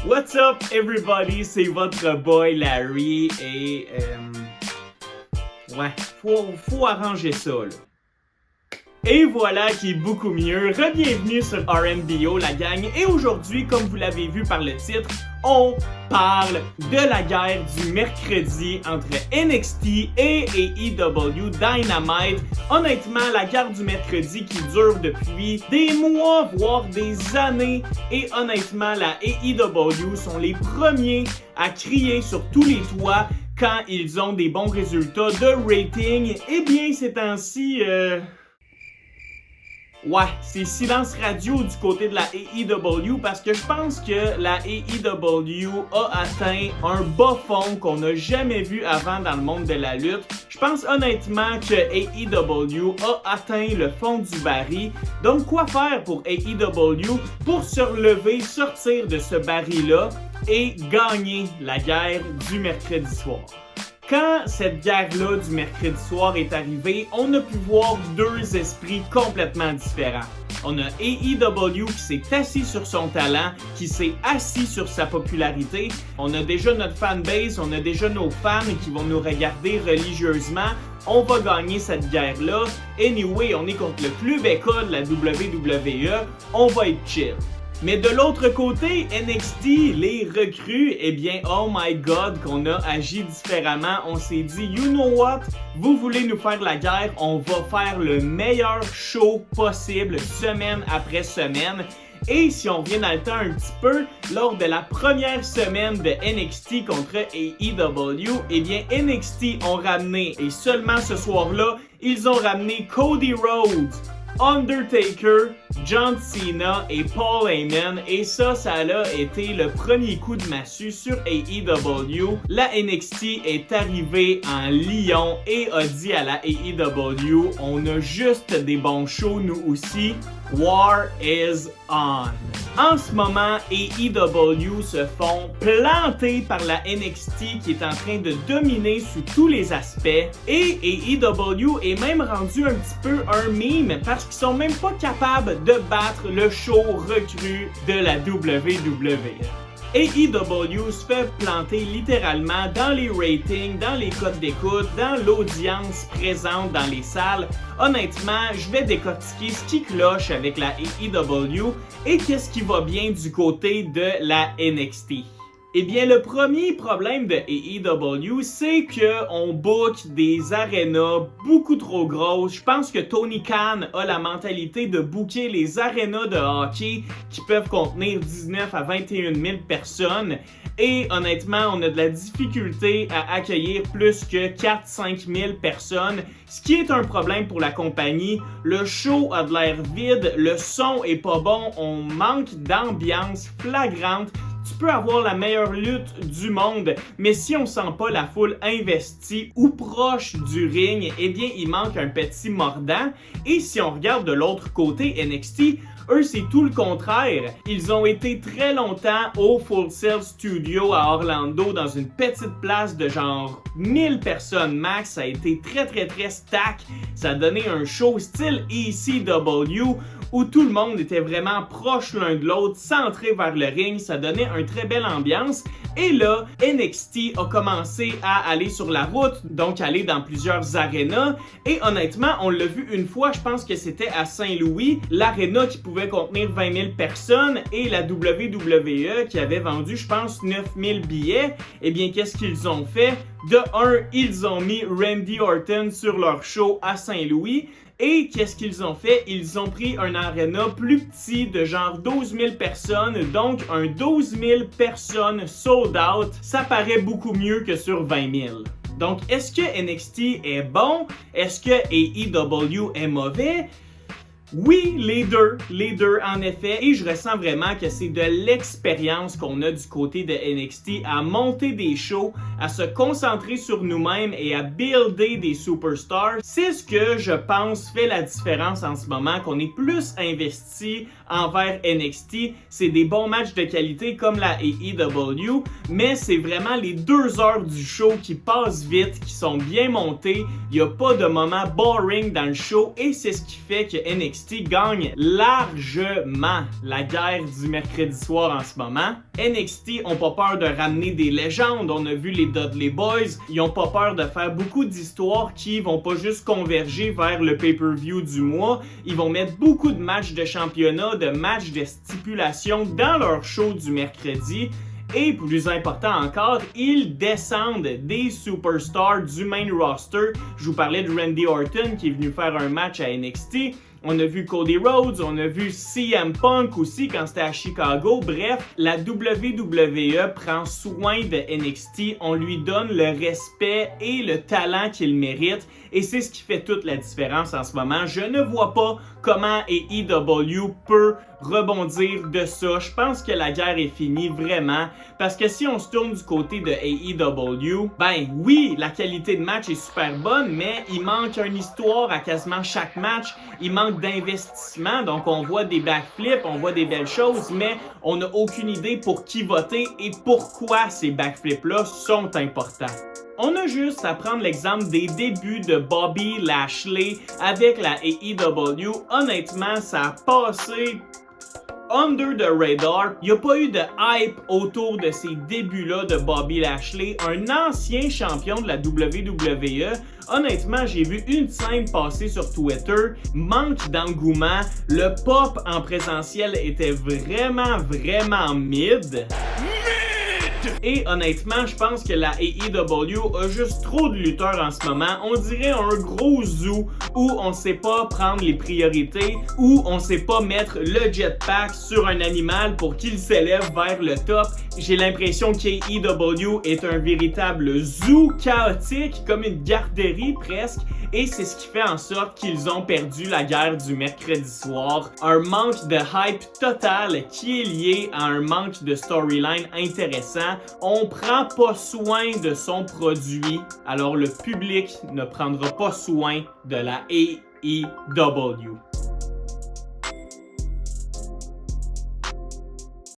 What's up everybody, c'est votre boy Larry et faut arranger ça là. Et voilà qui est beaucoup mieux. Re-bienvenue sur RNBO la gang et aujourd'hui, comme vous l'avez vu par le titre, on parle de la guerre du mercredi entre NXT et AEW Dynamite. Honnêtement, la guerre du mercredi qui dure depuis des mois, voire des années. Et honnêtement, la AEW sont les premiers à crier sur tous les toits quand ils ont des bons résultats de rating. Eh bien, ces temps-ci... Ouais, c'est silence radio du côté de la AEW parce que je pense que la AEW a atteint un bas fond qu'on n'a jamais vu avant dans le monde de la lutte. Je pense honnêtement que AEW a atteint le fond du baril. Donc quoi faire pour AEW pour se relever, sortir de ce baril-là et gagner la guerre du mercredi soir? Quand cette guerre-là du mercredi soir est arrivée, on a pu voir deux esprits complètement différents. On a AEW qui s'est assis sur son talent, qui s'est assis sur sa popularité. On a déjà notre fanbase, on a déjà nos fans qui vont nous regarder religieusement. On va gagner cette guerre-là. Anyway, on est contre le club école de la WWE. On va être chill. Mais de l'autre côté, NXT, les recrues, eh bien, oh my god, qu'on a agi différemment. On s'est dit, you know what? Vous voulez nous faire la guerre, on va faire le meilleur show possible, semaine après semaine. Et si on revient dans le temps un petit peu, lors de la première semaine de NXT contre AEW, eh bien, NXT ont ramené, et seulement ce soir-là, ils ont ramené Cody Rhodes, Undertaker, John Cena et Paul Heyman, et ça a été le premier coup de massue sur AEW. La NXT est arrivée en Lyon et a dit à la AEW, on a juste des bons shows nous aussi. War is on. En ce moment, AEW se font planter par la NXT qui est en train de dominer sous tous les aspects. Et AEW est même rendu un petit peu un meme parce qu'ils sont même pas capables de battre le show recru de la WWE. AEW se fait planter littéralement dans les ratings, dans les codes d'écoute, dans l'audience présente dans les salles. Honnêtement, je vais décortiquer ce qui cloche avec la AEW et qu'est-ce qui va bien du côté de la NXT. Eh bien, le premier problème de AEW, c'est qu'on book des arénas beaucoup trop grosses. Je pense que Tony Khan a la mentalité de booker les arénas de hockey qui peuvent contenir 19 à 21 000 personnes. Et honnêtement, on a de la difficulté à accueillir plus que 4-5 000 personnes, ce qui est un problème pour la compagnie. Le show a de l'air vide, le son est pas bon, on manque d'ambiance flagrante. Tu peux avoir la meilleure lutte du monde, mais si on sent pas la foule investie ou proche du ring, eh bien il manque un petit mordant. Et si on regarde de l'autre côté, NXT, eux, c'est tout le contraire. Ils ont été très longtemps au Full Sail Studio à Orlando dans une petite place de genre 1000 personnes max. Ça a été très stack. Ça a donné un show style ECW où tout le monde était vraiment proche l'un de l'autre, centré vers le ring. Ça donnait une très belle ambiance. Et là, NXT a commencé à aller sur la route, donc aller dans plusieurs arénas. Et honnêtement, on l'a vu une fois, je pense que c'était à Saint-Louis, l'aréna qui pouvait contenir 20 000 personnes et la WWE qui avait vendu, je pense, 9 000 billets. Eh bien, qu'est-ce qu'ils ont fait? De un, ils ont mis Randy Orton sur leur show à Saint-Louis. Et qu'est-ce qu'ils ont fait? Ils ont pris un aréna plus petit de genre 12 000 personnes, donc un 12 000 personnes sold out. Ça paraît beaucoup mieux que sur 20 000. Donc, est-ce que NXT est bon? Est-ce que AEW est mauvais? Oui, les deux en effet, et je ressens vraiment que c'est de l'expérience qu'on a du côté de NXT à monter des shows, à se concentrer sur nous-mêmes et à builder des superstars. C'est ce que je pense fait la différence en ce moment, qu'on est plus investi envers NXT. C'est des bons matchs de qualité comme la AEW, mais c'est vraiment les 2 heures du show qui passent vite, qui sont bien montés. Il n'y a pas de moment boring dans le show et c'est ce qui fait que NXT NXT gagne largement la guerre du mercredi soir en ce moment. NXT ont pas peur de ramener des légendes. On a vu les Dudley Boys. Ils ont pas peur de faire beaucoup d'histoires qui vont pas juste converger vers le pay-per-view du mois. Ils vont mettre beaucoup de matchs de championnat, de matchs de stipulation dans leur show du mercredi. Et plus important encore, ils descendent des superstars du main roster. Je vous parlais de Randy Orton qui est venu faire un match à NXT. On a vu Cody Rhodes, on a vu CM Punk aussi quand c'était à Chicago. Bref, la WWE prend soin de NXT. On lui donne le respect et le talent qu'il mérite. Et c'est ce qui fait toute la différence en ce moment. Je ne vois pas comment AEW peut rebondir de ça. Je pense que la guerre est finie vraiment. Parce que si on se tourne du côté de AEW, ben oui, la qualité de match est super bonne, mais il manque une histoire à quasiment chaque match. Il manque d'investissement. Donc on voit des backflips, on voit des belles choses, mais on n'a aucune idée pour qui voter et pourquoi ces backflips-là sont importants. On a juste à prendre l'exemple des débuts de Bobby Lashley avec la AEW. Honnêtement, ça a passé under the radar. Il n'y a pas eu de hype autour de ces débuts-là de Bobby Lashley, un ancien champion de la WWE. Honnêtement, j'ai vu une scène passer sur Twitter, manque d'engouement, le pop en présentiel était vraiment mid. Et honnêtement, je pense que la AEW a juste trop de lutteurs en ce moment. On dirait un gros zoo où on sait pas prendre les priorités, où on sait pas mettre le jetpack sur un animal pour qu'il s'élève vers le top. J'ai l'impression qu'AEW est un véritable zoo chaotique, comme une garderie presque. Et c'est ce qui fait en sorte qu'ils ont perdu la guerre du mercredi soir. Un manque de hype total qui est lié à un manque de storyline intéressant. On prend pas soin de son produit, alors le public ne prendra pas soin de la AEW.